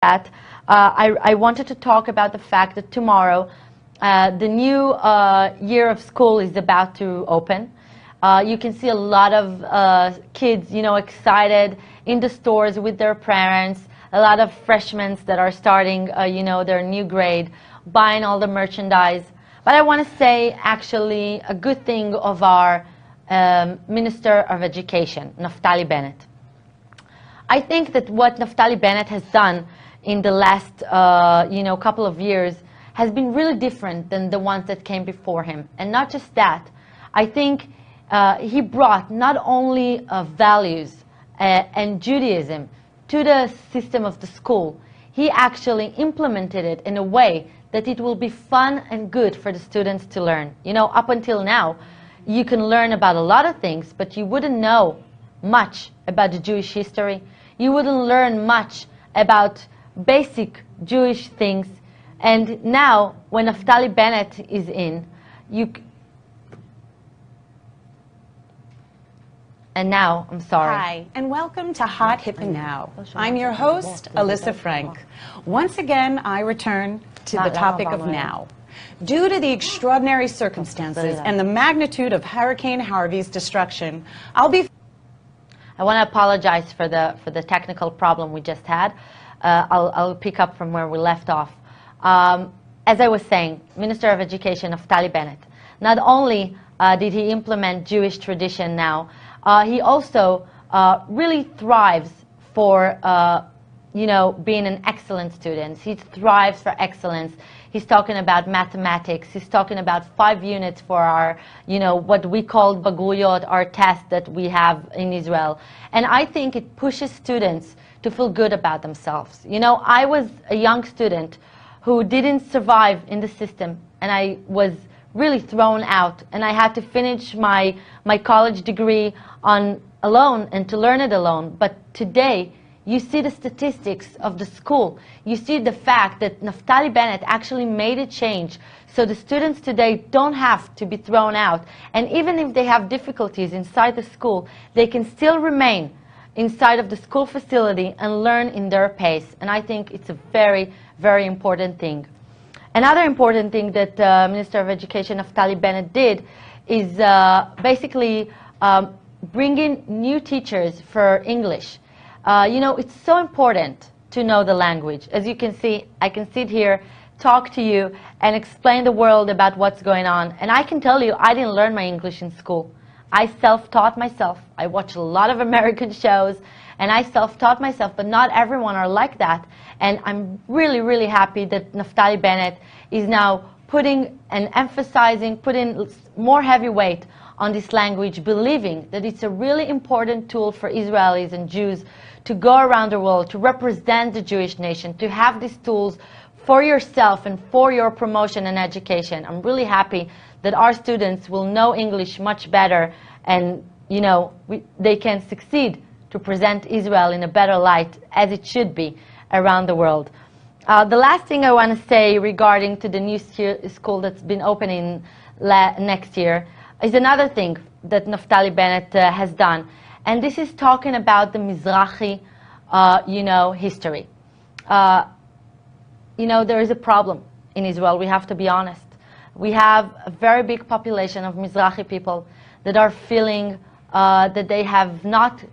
that, I wanted to talk about the fact that tomorrow the new year of school is about to open. You can see a lot of kids, excited in the stores with their parents, a lot of freshmen that are starting, their new grade, buying all the merchandise. But I want to say actually a good thing of our Minister of Education, Naftali Bennet. I think that what Naftali Bennet has done in the last couple of years has been really different than the ones that came before him. And not just that, I think he brought not only values and Judaism to the system of the school, he actually implemented it in a way that it will be fun and good for the students to learn. Up until now, you can learn about a lot of things, but you wouldn't know much about the Jewish history. You wouldn't learn much about basic Jewish things. And now, when Naftali Bennet is in, Hi, and welcome to Hot, Hip, and Now. I'm your host, Alyssa Frank. Once again, I return to the topic of now. Due to the extraordinary circumstances and the magnitude of Hurricane Harvey's destruction, I want to apologize for the technical problem we just had. I'll pick up from where we left off. As I was saying, Minister of Education Naftali Bennet, not only did he implement Jewish tradition now, he also really thrives for being an excellent student. He thrives for excellence. He's talking about mathematics. He's talking about 5 units for our, what we call bagruyot, our test that we have in Israel. And I think it pushes students to feel good about themselves. I was a young student who didn't survive in the system, and I was really thrown out, and I had to finish my college degree alone and to learn it alone. But today, you see the statistics of the school. You see the fact that Naftali Bennet actually made a change. So the students today don't have to be thrown out. And even if they have difficulties inside the school, they can still remain inside of the school facility and learn in their pace. And I think it's a very, very important thing. Another important thing that Minister of Education Naftali Bennet did is basically bringing new teachers for English. It's so important to know the language. As you can see, I can sit here, talk to you, and explain the world about what's going on. And I can tell you, I didn't learn my English in school. I self-taught myself. I watch a lot of American shows, and I self-taught myself, but not everyone are like that. And I'm really, really happy that Naftali Bennet is now putting more heavy weight on this language, believing that it's a really important tool for Israelis and Jews to go around the world, to represent the Jewish nation, to have these tools for yourself and for your promotion and education. I'm really happy that our students will know English much better, and they can succeed to present Israel in a better light, as it should be around the world. The last thing I want to say regarding to the new school that's been opening next year is another thing that Naftali Bennet has done. And this is talking about the Mizrahi, history. There is a problem in Israel. We have to be honest. We have a very big population of Mizrahi people that are feeling that they have not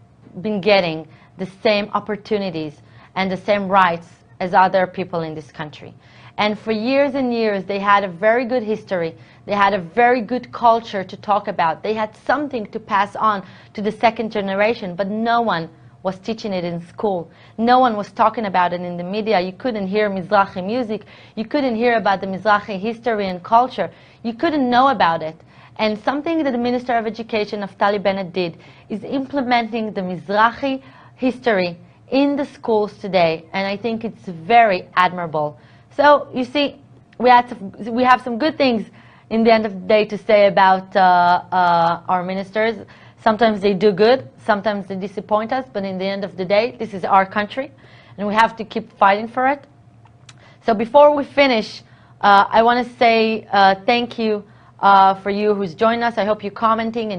been getting the same opportunities and the same rights as other people in this country. And for years and years, they had a very good history. They had a very good culture to talk about. They had something to pass on to the second generation, but no one was teaching it in school. No one was talking about it in the media. You couldn't hear Mizrahi music. You couldn't hear about the Mizrahi history and culture. You couldn't know about it. And something that the Minister of Education, Naftali Bennet, did is implementing the Mizrahi history in the schools today. And I think it's very admirable. So, you see, we have some good things in the end of the day to say about our ministers. Sometimes they do good, sometimes they disappoint us, but in the end of the day, this is our country, and we have to keep fighting for it. So before we finish, I want to say thank you for you who's joined us. I hope you're commenting and